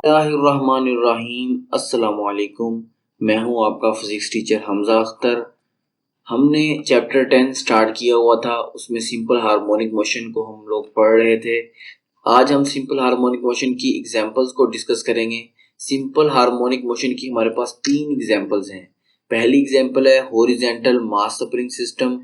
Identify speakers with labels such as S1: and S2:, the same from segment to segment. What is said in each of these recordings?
S1: बिस्मिल्लाहिर्रहमानिर्रहीम। अस्सलामुअलैकुम। मैं हूं आपका फिजिक्स टीचर हमजा अख्तर। हमने चैप्टर 10 स्टार्ट किया हुआ था, उसमें सिंपल हार्मोनिक मोशन को हम लोग पढ़ रहे थे। आज हम सिंपल हार्मोनिक मोशन की एग्जांपल्स को डिस्कस करेंगे। सिंपल हार्मोनिक मोशन की हमारे पास 3 एग्जांपल्स हैं। पहली एग्जांपल है हॉरिजॉन्टल मास स्प्रिंग सिस्टम,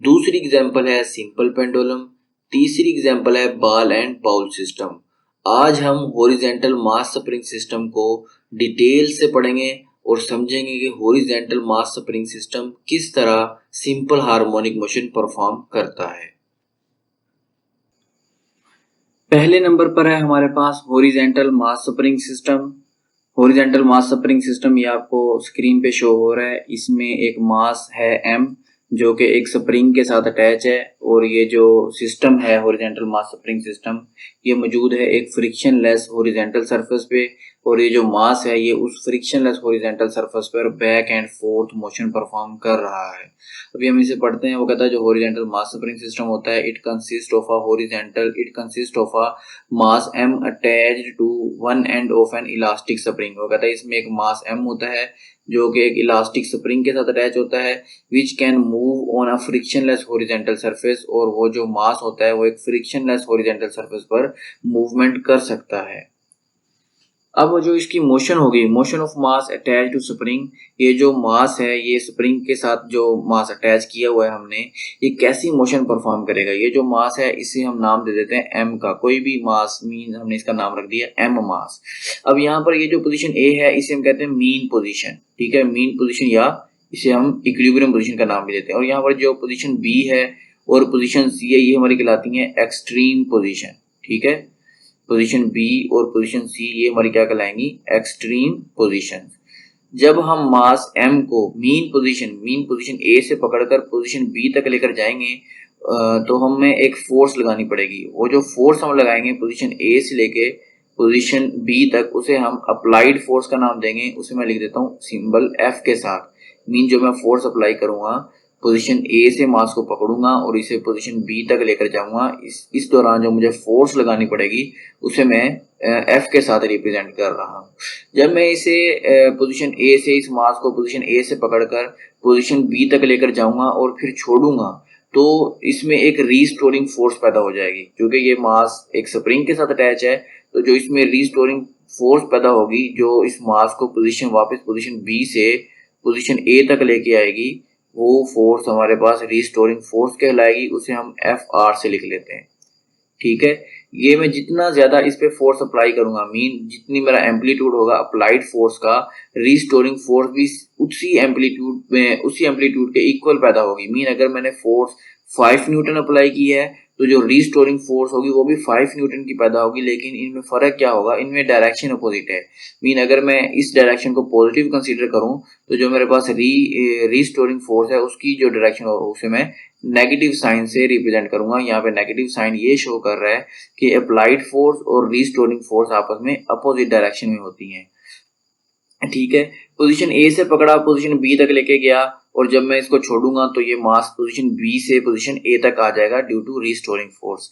S1: दूसरी एग्जांपल है सिंपल पेंडुलम, तीसरी एग्जांपल है बॉल एंड बाउल सिस्टम। आज हम हॉरिजॉन्टल मास स्प्रिंग सिस्टम को डिटेल से पढ़ेंगे और समझेंगे कि हॉरिजॉन्टल मास स्प्रिंग सिस्टम किस तरह सिंपल हार्मोनिक मोशन परफॉर्म करता है। पहले नंबर पर है हमारे पास horizontal mass spring system. Horizontal mass spring system ये आपको स्क्रीन पे शो हो रहा है। इसमें एक मास है m जो कि एक स्प्रिंग के साथ अटैच है, और ये जो सिस्टम है हॉरिजॉन्टल मास स्प्रिंग सिस्टम ये मौजूद है एक फ्रिक्शनलेस हॉरिजॉन्टल सरफेस पे, और ये जो मास है ये उस फ्रिक्शनलेस हॉरिजॉन्टल सरफेस पर back and forth motion perform कर रहा है। अभी हम इसे पढ़ते हैं। वो कहता है जो हॉरिजॉन्टल मास स्प्रिंग सिस्टम होता है, it consist of a mass m attached to one end of an elastic spring. वो कहता है इसमें एक मास m होता है जो कि एक इलास्टिक स्प्रिंग के साथ अटैच होता है, which can move on a frictionless horizontal surface, और वो जो मास होता है वो एक फ्रिक्शनलेस हॉरिजॉन्टल सरफेस पर मूवमेंट कर सकता है। अब जो इसकी मोशन होगी, motion of mass attach to spring, ये जो मास है ये स्प्रिंग के साथ जो मास अटैच किया हुआ है हमने, ये कैसी मोशन परफॉर्म करेगा। ये जो मास है इसे हम नाम दे देते हैं m का, कोई भी मास मीन हमने इसका नाम रख दिया m मास। अब यहाँ पर ये जो पोजीशन a है इसे हम कहते हैं मीन पोजीशन, ठीक है, मीन पोजीशन, या इसे हम इक्विलिब्रियम पोजीशन का नाम भी देते हैं। और यहाँ पर जो पोजीशन b है और पोजीशन c है ये हमारी कहलाती है एक्सट्रीम पोजीशन, ठीक है। पोजीशन बी और पोजीशन सी ये हमारी क्या कहलाएंगी, एक्सट्रीम पोजीशन। जब हम मास m को मीन पोजीशन ए से पकड़कर पोजीशन बी तक लेकर जाएंगे तो हमें एक फोर्स लगानी पड़ेगी। वो जो फोर्स हम लगाएंगे पोजीशन ए से लेके पोजीशन बी तक, उसे हम अप्लाइड फोर्स का नाम देंगे। उसे मैं लिख देता हूँ सिंबल एफ के साथ। मीन जो मैं फोर्स अप्लाई करूंगा, पोजीशन ए से मास को पकड़ूंगा और इसे पोजीशन बी तक लेकर जाऊंगा। इस दौरान जो मुझे फोर्स लगानी पड़ेगी उसे मैं एफ के साथ रिप्रेजेंट कर रहा हूँ। जब मैं इसे पोजीशन ए से इस मास को पोजीशन ए से पकड़कर पोजीशन बी तक लेकर जाऊंगा और फिर छोड़ूंगा, तो इसमें एक रीस्टोरिंग फोर्स पैदा हो जाएगी। क्योंकि ये मास एक स्प्रिंग के साथ अटैच है, तो जो इसमें रीस्टोरिंग फोर्स पैदा होगी जो इस मास को वापस पोजीशन बी से पोजीशन ए तक लेके आएगी, वो फोर्स हमारे पास रीस्टोरिंग फोर्स कहलाएगी। उसे हम एफ आर से लिख लेते हैं, ठीक है। ये मैं जितना ज्यादा इस पे फोर्स अप्लाई करूंगा, मीन जितनी मेरा एम्पलीट्यूड होगा अप्लाइड फोर्स का, रीस्टोरिंग फोर्स भी उसी एम्पलीट्यूड के इक्वल पैदा होगी। मीन अगर मैंने फोर्स 5 न्यूटन अप्लाई की है तो जो रीस्टोरिंग फोर्स होगी वो भी 5 न्यूटन की पैदा होगी, लेकिन इनमें फर्क क्या होगा, इनमें डायरेक्शन अपोजिट है। मीन अगर मैं इस डायरेक्शन को पॉजिटिव कंसीडर करूं तो जो मेरे पास रीस्टोरिंग फोर्स है उसकी जो डायरेक्शन होगा उसे मैं नेगेटिव साइन से रिप्रेजेंट करूंगा। यहाँ पे नेगेटिव साइन ये शो कर रहा है कि अप्लाइड फोर्स और रीस्टोरिंग फोर्स आपस में अपोजिट डायरेक्शन में होती हैं, ठीक है। पोजीशन ए से पकड़ा, पोजीशन बी तक लेके गया, और जब मैं इसको छोड़ूंगा तो ये मास पोजीशन बी से पोजीशन ए तक आ जाएगा ड्यू टू रीस्टोरिंग फोर्स।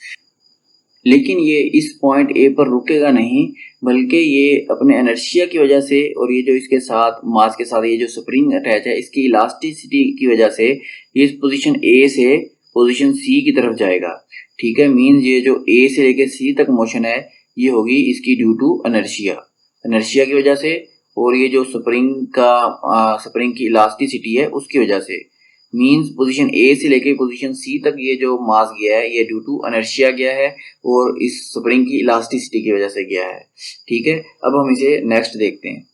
S1: लेकिन ये इस पॉइंट ए पर रुकेगा नहीं, बल्कि ये अपने इनर्शिया की वजह से और ये जो इसके साथ मास के साथ ये जो स्प्रिंग अटैच है इसकी इलास्टिसिटी की वजह से ये इस पोजीशन ए से पोजीशन सी की तरफ जाएगा, ठीक है। मीन ये जो ए से लेके सी तक मोशन है ये होगी इसकी ड्यू टू इनर्शिया की वजह से, और ये जो स्प्रिंग की इलास्टिसिटी है उसकी वजह से। मींस पोजीशन ए से लेके पोजीशन सी तक ये जो मास गया है ये ड्यू टू इनर्शिया गया है और इस स्प्रिंग की इलास्टिसिटी की वजह से गया है, ठीक है। अब हम इसे नेक्स्ट देखते हैं।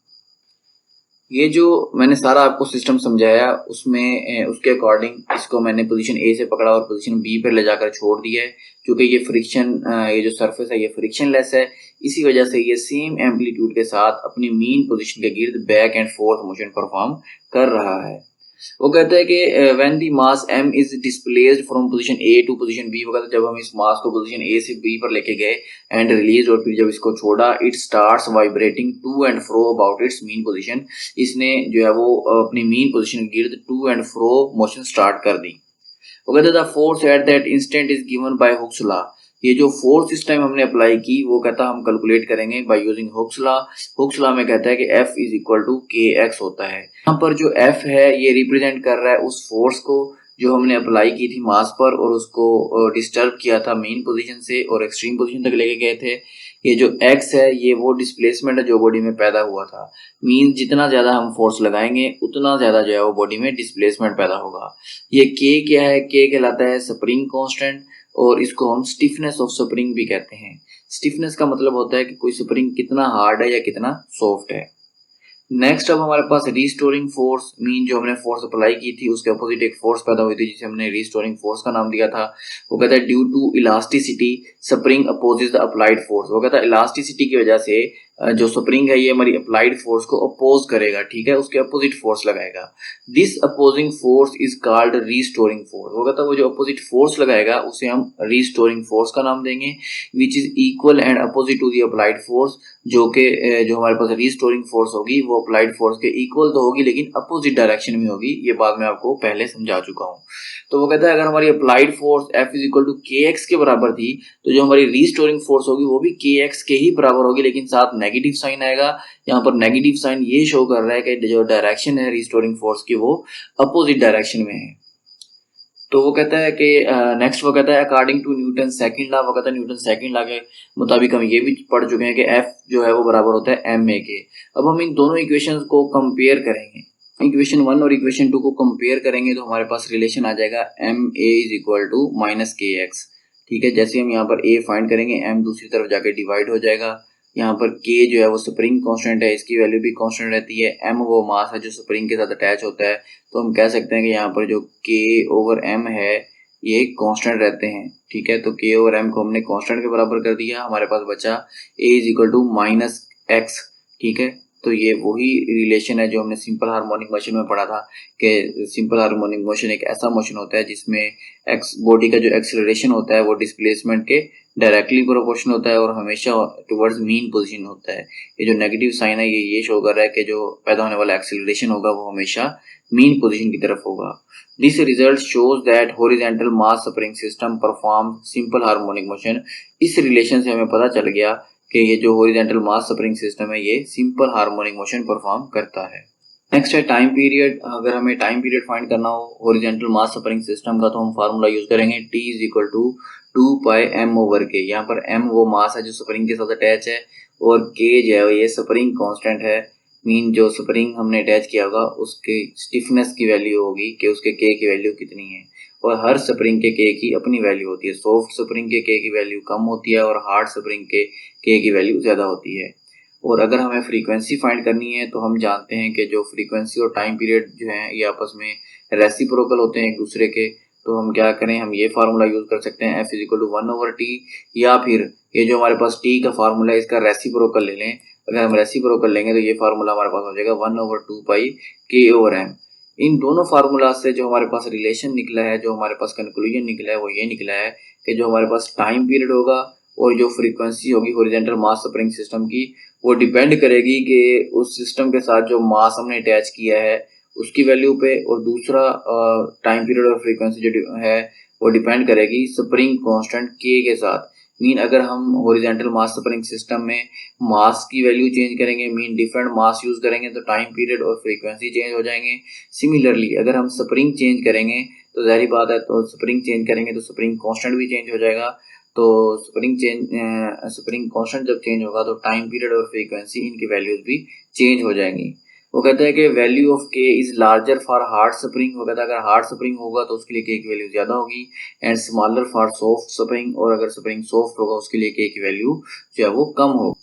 S1: ये जो मैंने सारा आपको सिस्टम समझाया उसमें उसके अकॉर्डिंग इसको मैंने पोजीशन ए से पकड़ा और पोजीशन बी पर ले जाकर छोड़ दिया है। क्योंकि ये जो सरफेस है ये फ्रिक्शनलेस है, इसी वजह से ये सेम एम्पलीट्यूड के साथ अपनी मीन पोजीशन के गिर्द back and forth motion perform कर रहा है। वो कहता है कि when the mass m is displaced from position a to position b, वो कहता है जब हम इस मास को पोजीशन ए से बी पर लेके गए एंड रिलीज, और फिर जब इसको छोड़ा, it starts vibrating to and fro about its mean position. इसने जो है वो अपनी मीन पोजीशन के गिर्द to and fro motion start कर दी। वो कहता है the force at that instant is given by Hooke's law, ये जो फोर्स इस टाइम हमने अप्लाई की वो कहता हम कैलकुलेट करेंगे by using Hooke's law. Hooke's law में कहता है कि F is equal to k x होता है। यहाँ पर जो F है ये रिप्रेजेंट कर रहा है उस फोर्स को जो हमने अप्लाई की थी मास पर और उसको डिस्टर्ब किया था मेन पोजीशन से और एक्सट्रीम पोजीशन तक लेके गए थे। ये जो x है ये वो डिस्प्लेसमेंट है जो बॉडी में पैदा हुआ था। मीन जितना ज्यादा हम फोर्स लगाएंगे उतना ज्यादा जो है वो बॉडी में डिस्प्लेसमेंट पैदा होगा। ये k क्या है? k कहलाता है स्प्रिंग कांस्टेंट और इसको हम स्टिफनेस ऑफ स्प्रिंग भी कहते हैं। स्टिफनेस का मतलब होता है कि कोई स्प्रिंग कितना हार्ड है या कितना सॉफ्ट है। नेक्स्ट अब हमारे पास रिस्टोरिंग फोर्स, मीन जो हमने फोर्स अप्लाई की थी उसके अपोजिट एक फोर्स पैदा हुई थी जिसे हमने रिस्टोरिंग फोर्स का नाम दिया था। वो कहता है due to elasticity spring opposes the applied force. वो कहता है इलास्टिसिटी की वजह से जो स्प्रिंग है ये हमारी अप्लाइड फोर्स को अपोज करेगा, ठीक है, उसके अपोजिट फोर्स लगाएगा। This opposing force is called restoring force. वो कहता है वो जो अपोजिट फोर्स लगाएगा उसे हम रिस्टोरिंग फोर्स का नाम देंगे, which is equal and opposite to the applied force. जो हमारे पास रिस्टोरिंग फोर्स होगी वो अप्लाइड फोर्स के इक्वल तो होगी लेकिन अपोजिट डायरेक्शन में होगी। ये बात मैं आपको पहले समझा चुका हूँ। तो वो कहता है अगर हमारी applied force F is equal to k x के बराबर थी तो जो हमारी रिस्टोरिंग फोर्स होगी वो भी के एक्स के ही बराबर होगी, लेकिन साथ नेगेटिव साइन आएगा। यहाँ पर नेगेटिव साइन ये शो कर रहा है कि जो डायरेक्शन है रिस्टोरिंग फोर्स की वो अपोजिट डायरेक्शन में है। तो वो कहता है कि नेक्स्ट वो कहता है according to Newton second law. वो कहता है न्यूटन सेकंड लॉ के मुताबिक हम ये भी पढ़ चुके हैं कि F जो है वो बराबर होता है ma के। अब हम इन दोनों इक्वेशंस को कंपेयर करेंगे। इक्वेशन 1 और इक्वेशन 2 को कंपेयर करेंगे तो हमारे पास रिलेशन आ जाएगा ma is equal to minus k x. ठीक है, जैसे हम यहाँ पर a फाइंड करेंगे m दूसरी तरफ जाके डिवाइड हो जाएगा। यहाँ पर k जो है वो स्प्रिंग कांस्टेंट है, इसकी वैल्यू भी कांस्टेंट रहती है। m वो मास है जो स्प्रिंग के साथ अटैच होता है। तो हम कह सकते हैं कि यहाँ पर जो k ओवर m है ये कांस्टेंट रहते हैं। ठीक है, तो k ओवर m को हमने कांस्टेंट के बराबर कर दिया। हमारे पास बचा a is equal to minus x. ठीक है, तो ये वही रिलेशन है जो हमने सिंपल हार्मोनिक मोशन में पढ़ा था कि सिंपल हार्मोनिक मोशन एक ऐसा मोशन होता है जिसमें एक्स बॉडी का जो एक्सेलरेशन होता है वो डिस्प्लेसमेंट के डायरेक्टली प्रोपोर्शनल होता है और हमेशा टुवर्ड्स मीन पोजीशन होता है। ये जो नेगेटिव साइन है ये शो कर रहा है कि जो पैदा होने वाला एक्सेलरेशन होगा वो हमेशा मीन पोजीशन की तरफ होगा। This result shows that horizontal mass spring system perform simple harmonic motion. इस रिलेशन से हमें पता चल गया कि ये जो हॉरिजॉन्टल मास स्प्रिंग सिस्टम है ये सिंपल हार्मोनिक मोशन परफॉर्म करता है। नेक्स्ट है टाइम पीरियड। अगर हमें टाइम पीरियड फाइंड करना हो हॉरिजॉन्टल मास स्प्रिंग सिस्टम का तो हम फार्मूला यूज करेंगे T is equal to 2 pi m over k. यहाँ पर m वो मास है जो स्प्रिंग के साथ अटैच है और k जो है ये स्प्रिंग कांस्टेंट है। मीन जो स्प्रिंग हमने अटैच किया होगा उसके स्टिफनेस की वैल्यू होगी कि उसके k की वैल्यू कितनी है और हर स्प्रिंग के k की अपनी वैल्यू होती है। सॉफ्ट स्प्रिंग के k की वैल्यू कम होती है और हार्ड स्प्रिंग के k की वैल्यू ज्यादा होती है। और अगर हमें फ्रीक्वेंसी फाइंड करनी है तो हम जानते हैं कि जो फ्रीक्वेंसी और टाइम पीरियड जो है ये आपस में रेसिप्रोकल होते हैं एक दूसरे के। तो हम क्या करें, हम ये फार्मूला यूज कर सकते हैं F is equal to 1 over T, या फिर ये जो हमारे पास T का फार्मूला है इसका रेसिप्रोकल ले लें। अगर हम रेसिप्रोकल लेंगे तो ये फार्मूला हमारे पास हो जाएगा 1 ओवर 2 पाई के ओवर m। इन दोनों फार्मूला से जो हमारे पास रिलेशन निकला है, जो हमारे पास कंक्लूजन निकला है वो ये निकला है कि जो हमारे पास टाइम पीरियड होगा और जो फ्रीक्वेंसी होगी हॉरिजॉन्टल मास स्प्रिंग सिस्टम की वो डिपेंड करेगी कि उस सिस्टम के साथ जो मास हमने अटैच किया है उसकी वैल्यू पे, और दूसरा टाइम पीरियड और फ्रीक्वेंसी जो है वो डिपेंड करेगी स्प्रिंग कांस्टेंट k के साथ। मीन अगर हम हॉरिजॉन्टल मास स्प्रिंग सिस्टम में मास की वैल्यू चेंज करेंगे, मीन डिफरेंट मास यूज करेंगे तो टाइम पीरियड और फ्रीक्वेंसी चेंज हो जाएंगे। सिमिलरली अगर हम स्प्रिंग चेंज करेंगे तो जाहिर बात है तो स्प्रिंग चेंज करेंगे तो स्प्रिंग कांस्टेंट भी चेंज हो जाएगा। तो स्प्रिंग कांस्टेंट जब चेंज होगा तो टाइम पीरियड और फ्रीक्वेंसी इनकी वैल्यूज भी चेंज हो जाएंगी। वो कहता है कि value of k is larger for hard spring. वो कहता है अगर हार्ड स्प्रिंग होगा तो उसके लिए k की वैल्यू ज्यादा होगी and smaller for soft spring, और अगर स्प्रिंग सॉफ्ट होगा उसके लिए k की वैल्यू जो है वो कम होगी।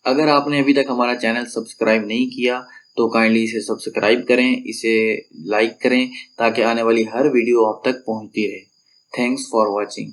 S1: अगर आपने अभी तक हमारा चैनल सब्सक्राइब नहीं किया तो काइंडली इसे सब्सक्राइब करें, इसे लाइक करें ताकि आने वाली हर वीडियो आप तक पहुंचती रहे। Thanks for watching.